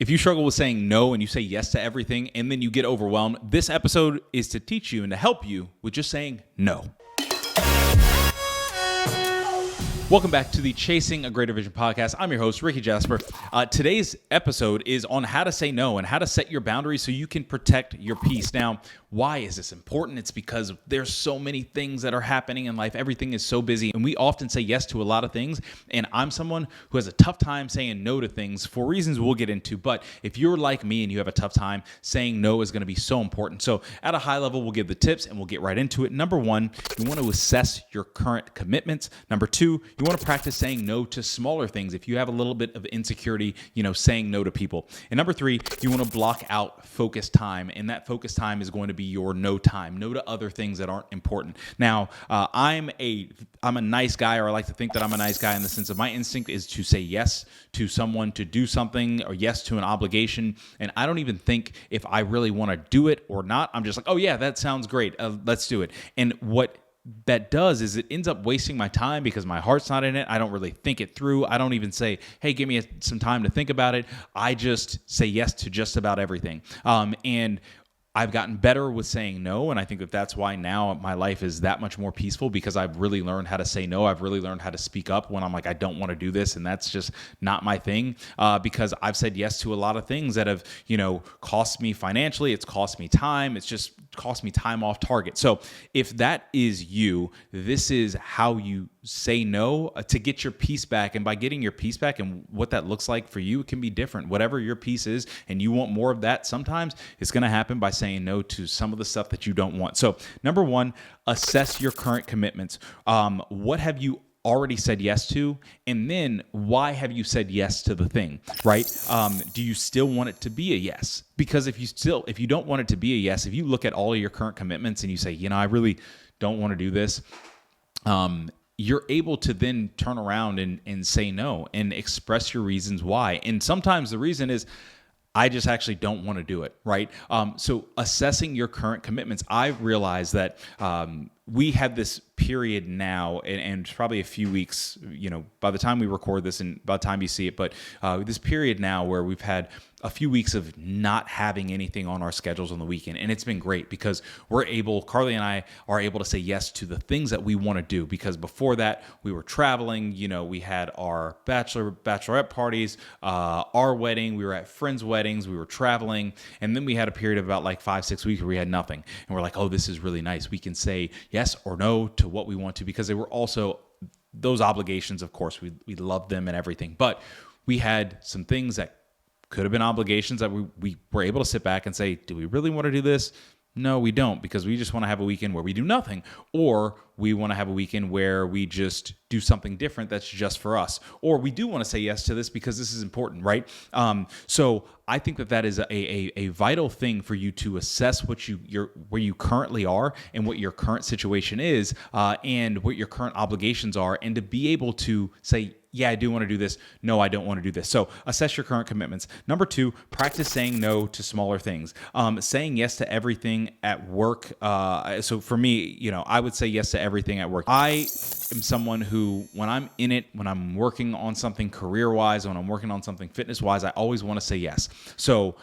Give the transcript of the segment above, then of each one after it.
If you struggle with saying no and you say yes to everything and then you get overwhelmed, this episode is to teach you and to help you with just saying no. Welcome back to the Chasing a Greater Vision podcast. I'm your host, Rickey Jasper. Today's episode is on how to say no and how to set your boundaries so you can protect your peace. Now, why is this important? It's because there's so many things that are happening in life. Everything is so busy, and we often say yes to a lot of things. And I'm someone who has a tough time saying no to things for reasons we'll get into. But if you're like me and you have a tough time, saying no is going to be so important. So at a high level, we'll give the tips and we'll get right into it. Number one, you want to assess your current commitments. Number two, you want to practice saying no to smaller things. If you have a little bit of insecurity, saying no to people. And number three, you want to block out focus time. And that focus time is going to be your no time, no to other things that aren't important. Now, I'm a nice guy, or I like to think that I'm a nice guy in the sense of my instinct is to say yes to someone to do something or yes to an obligation. And I don't even think if I really want to do it or not. I'm just like, oh yeah, that sounds great. Let's do it. And what that does is it ends up wasting my time because my heart's not in it. I don't really think it through. I don't even say, hey, give me some time to think about it. I just say yes to just about everything. And I've gotten better with saying no, and I think that that's why now my life is that much more peaceful because I've really learned how to say no. I've really learned how to speak up when I'm like, I don't want to do this, and that's just not my thing because I've said yes to a lot of things that have, cost me financially. It's cost me time. It's just cost me time off target. So if that is you, this is how you say no to get your peace back. And by getting your peace back and what that looks like for you, it can be different. Whatever your peace is and you want more of that, sometimes it's going to happen by saying no to some of the stuff that you don't want. So number one, assess your current commitments. What have you already said yes to? And then why have you said yes to the thing, right? Do you still want it to be a yes? Because if you don't want it to be a yes, if you look at all of your current commitments and you say, I really don't want to do this, you're able to then turn around and say no and express your reasons why. And sometimes the reason is, I just actually don't want to do it, right? So assessing your current commitments, I realize that we have this period now, and probably a few weeks, by the time we record this and by the time you see it, but this period now where we've had a few weeks of not having anything on our schedules on the weekend. And it's been great because Carly and I are able to say yes to the things that we want to do. Because before that, we were traveling, we had our bachelorette parties, our wedding, we were at friends' weddings, we were traveling. And then we had a period of about 5-6 weeks where we had nothing. And we're like, oh, this is really nice. We can say yes or no to what we want to, because they were also those obligations. Of course, we love them and everything, but we had some things that could have been obligations that we were able to sit back and say, do we really want to do this? No, we don't, because we just want to have a weekend where we do nothing, or we want to have a weekend where we just do something different that's just for us, or we do want to say yes to this because this is important, right? So I think that is a vital thing for you to assess where you currently are and what your current situation is, and what your current obligations are, and to be able to say, yeah, I do want to do this. No, I don't want to do this. So assess your current commitments. Number two, practice saying no to smaller things. Saying yes to everything at work. So for me, I would say yes to everything at work. I am someone who, when I'm in it, when I'm working on something career-wise, when I'm working on something fitness-wise, I always want to say yes. So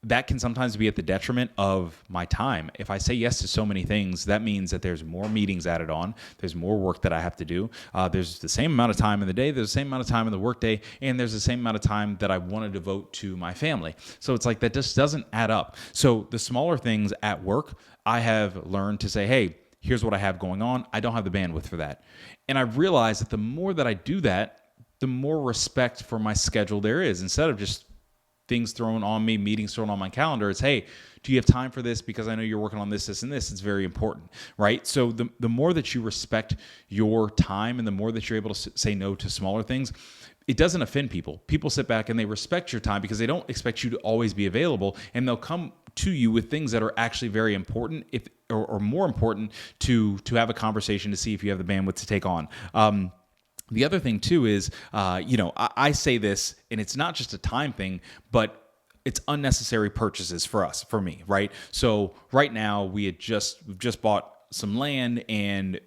that can sometimes be at the detriment of my time. If I say yes to so many things, that means that there's more meetings added on. There's more work that I have to do. There's the same amount of time in the day. There's the same amount of time in the workday. And there's the same amount of time that I want to devote to my family. So it's like that just doesn't add up. So the smaller things at work, I have learned to say, hey, here's what I have going on. I don't have the bandwidth for that. And I realized that the more that I do that, the more respect for my schedule there is. Instead of just things thrown on me, meetings thrown on my calendar, it's, hey, do you have time for this? Because I know you're working on this, this, and this. It's very important, right? So the more that you respect your time and the more that you're able to say no to smaller things, it doesn't offend people. People sit back and they respect your time because they don't expect you to always be available, and they'll come to you with things that are actually very important, or more important, to have a conversation to see if you have the bandwidth to take on. The other thing too is, I say this, and it's not just a time thing, but it's unnecessary purchases for me, right? So right now we've just bought some land, and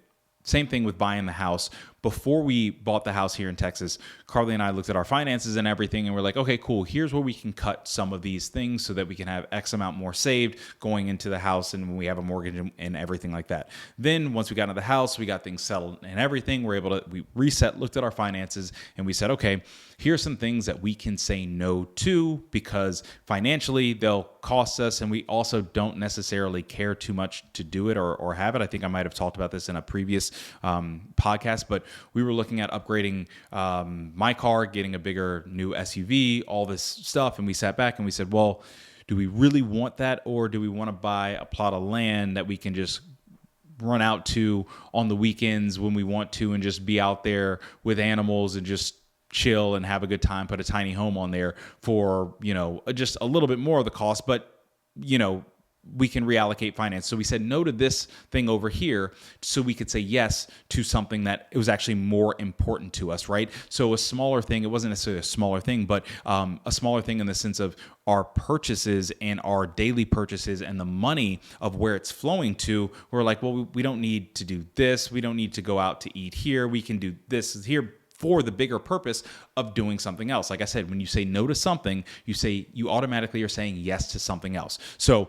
same thing with buying the house, before we bought the house here in Texas, Carly and I looked at our finances and everything, and we're like, okay, cool. Here's where we can cut some of these things so that we can have X amount more saved going into the house and when we have a mortgage and everything like that. Then once we got into the house, we got things settled and everything. We reset, looked at our finances, and we said, okay, here's some things that we can say no to because financially they'll cost us, and we also don't necessarily care too much to do it or have it. I think I might have talked about this in a previous podcast, but we were looking at upgrading my car, getting a bigger new SUV, all this stuff, and we sat back and we said, well, do we really want that, or do we want to buy a plot of land that we can just run out to on the weekends when we want to and just be out there with animals and just chill and have a good time, put a tiny home on there for, just a little bit more of the cost, but, we can reallocate finance. So we said no to this thing over here so we could say yes to something that it was actually more important to us, right? So a smaller thing, it wasn't necessarily a smaller thing, but a smaller thing in the sense of our purchases and our daily purchases and the money of where it's flowing to. We're like, well, we don't need to do this. We don't need to go out to eat here. We can do this here for the bigger purpose of doing something else. Like I said, when you say no to something, you automatically are saying yes to something else. So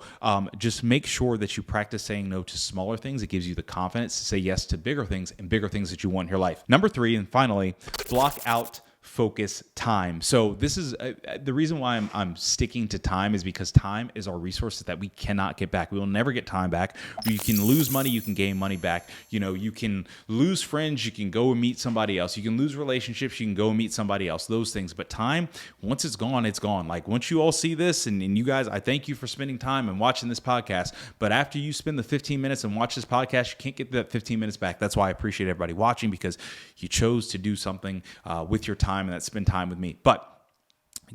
just make sure that you practice saying no to smaller things. It gives you the confidence to say yes to bigger things and bigger things that you want in your life. Number 3, and finally, block out focus time. So this is the reason why I'm sticking to time is because time is our resources that we cannot get back. We will never get time back. You can lose money, you can gain money back. You can lose friends, you can go and meet somebody else. You can lose relationships, you can go and meet somebody else. Those things. But time, once it's gone, it's gone. Like once you all see this, and you guys, I thank you for spending time and watching this podcast. But after you spend the 15 minutes and watch this podcast, you can't get that 15 minutes back. That's why I appreciate everybody watching, because you chose to do something with your time, and that's spend time with me. But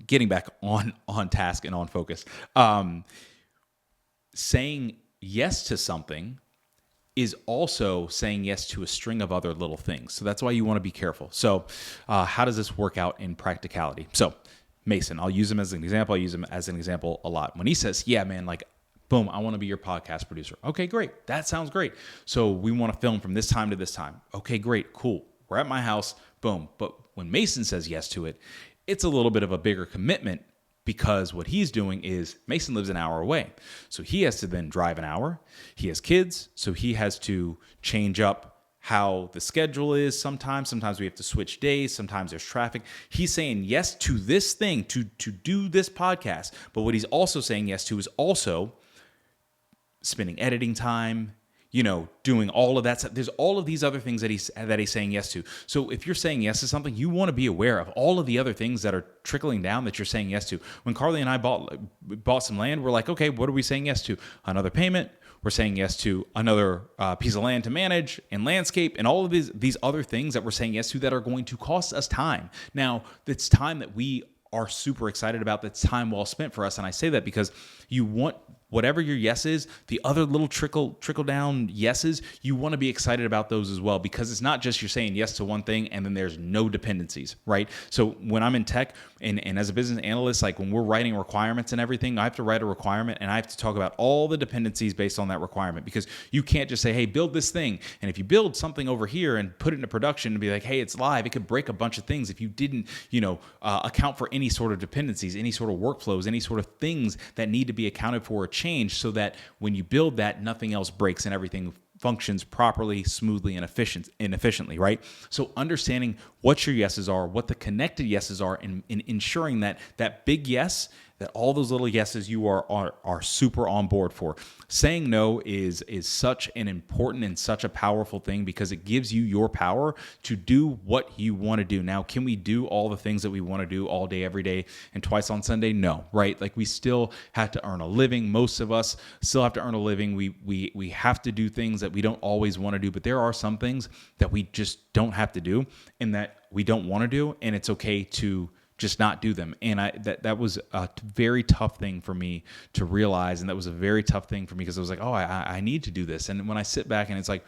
getting back on task and on focus, saying yes to something is also saying yes to a string of other little things. So that's why you want to be careful. So how does this work out in practicality? So Mason, I'll use him as an example. I use him as an example a lot. When he says, yeah, man, like, boom, I want to be your podcast producer. Okay, great. That sounds great. So we want to film from this time to this time. Okay, great, cool. We're at my house, boom. But when Mason says yes to it, it's a little bit of a bigger commitment, because what he's doing is Mason lives an hour away. So he has to then drive an hour. He has kids, so he has to change up how the schedule is sometimes. Sometimes we have to switch days. Sometimes there's traffic. He's saying yes to this thing, to do this podcast. But what he's also saying yes to is also spending editing time, doing all of that stuff. There's all of these other things that he's saying yes to. So if you're saying yes to something, you want to be aware of all of the other things that are trickling down that you're saying yes to. When Carly and I bought some land, we're like, okay, what are we saying yes to? Another payment. We're saying yes to another piece of land to manage and landscape and all of these other things that we're saying yes to that are going to cost us time. Now, it's time that we are super excited about. That's time well spent for us. And I say that because you want whatever your yes is, the other little trickle down yeses, you want to be excited about those as well, because it's not just you're saying yes to one thing and then there's no dependencies, right? So when I'm in tech and as a business analyst, like when we're writing requirements and everything, I have to write a requirement and I have to talk about all the dependencies based on that requirement, because you can't just say, hey, build this thing. And if you build something over here and put it into production and be like, hey, it's live, it could break a bunch of things if you didn't, account for any sort of dependencies, any sort of workflows, any sort of things that need to be accounted for or changed, so that when you build that, nothing else breaks and everything functions properly, smoothly, and efficiently, right? So understanding what your yeses are, what the connected yeses are, and ensuring that big yes, that all those little yeses you are super on board for. Saying no is such an important and such a powerful thing, because it gives you your power to do what you want to do. Now, can we do all the things that we want to do all day, every day, and twice on Sunday? No, right? Like we still have to earn a living. Most of us still have to earn a living. We have to do things that we don't always want to do, but there are some things that we just don't have to do and that we don't want to do, and it's okay to just not do them. And that was a very tough thing for me to realize. And that was a very tough thing for me, because I was like, oh, I need to do this. And when I sit back and it's like,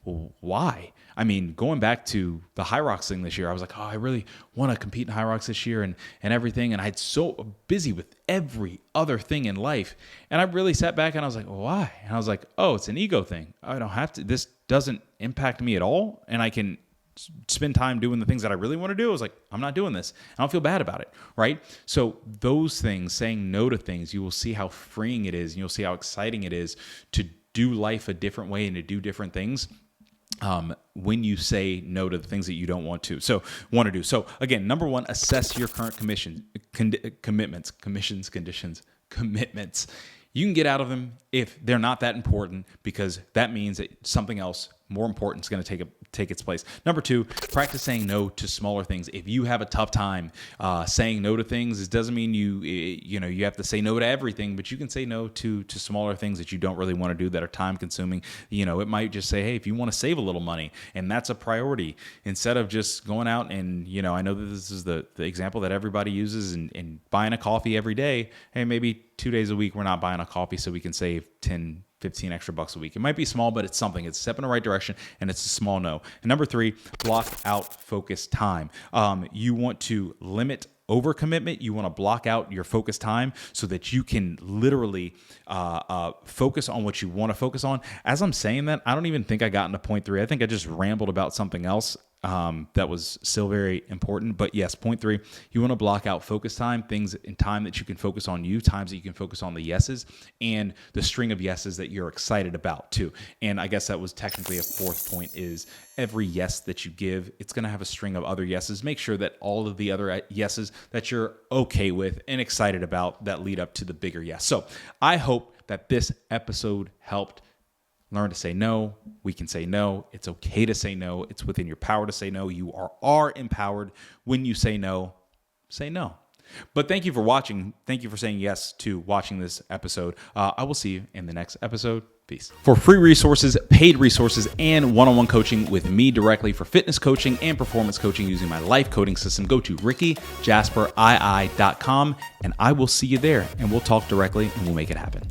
well, why? I mean, going back to the High Rocks thing this year, I was like, oh, I really want to compete in High Rocks this year and everything. And I'd so busy with every other thing in life. And I really sat back and I was like, well, why? And I was like, oh, it's an ego thing. I don't have to, this doesn't impact me at all. And I can spend time doing the things that I really want to do, I was like, I'm not doing this. I don't feel bad about it, right? So those things, saying no to things, you will see how freeing it is, and you'll see how exciting it is to do life a different way and to do different things. When you say no to the things that you don't want to do. So again, number one, assess your current commitments. You can get out of them if they're not that important, because that means that something else more important is going to take its place. Number two, practice saying no to smaller things. If you have a tough time saying no to things, it doesn't mean you have to say no to everything, but you can say no to smaller things that you don't really want to do, that are time consuming. It might just say, hey, if you want to save a little money, and that's a priority, instead of just going out and, I know that this is the example that everybody uses, and buying a coffee every day. Hey, maybe 2 days a week we're not buying a coffee so we can save 10, 15 extra bucks a week. It might be small, but it's something. It's a step in the right direction, and it's a small no. And number three, block out focus time. You want to limit overcommitment. You want to block out your focus time so that you can literally focus on what you want to focus on. As I'm saying that, I don't even think I got into point three. I think I just rambled about something else that was still very important. But yes, point three, you want to block out focus time, things in time that you can focus on you, times that you can focus on the yeses, and the string of yeses that you're excited about too. And I guess that was technically a fourth point, is every yes that you give, it's going to have a string of other yeses. Make sure that all of the other yeses that you're okay with and excited about, that lead up to the bigger yes. So I hope that this episode helped. Learn to say no. We can say no. It's okay to say no. It's within your power to say no. You are empowered when you say no. Say no. But thank you for watching. Thank you for saying yes to watching this episode. I will see you in the next episode. Peace. For free resources, paid resources, and one-on-one coaching with me directly for fitness coaching and performance coaching using my life coding system, go to RickeyJasperII.com, and I will see you there, and we'll talk directly, and we'll make it happen.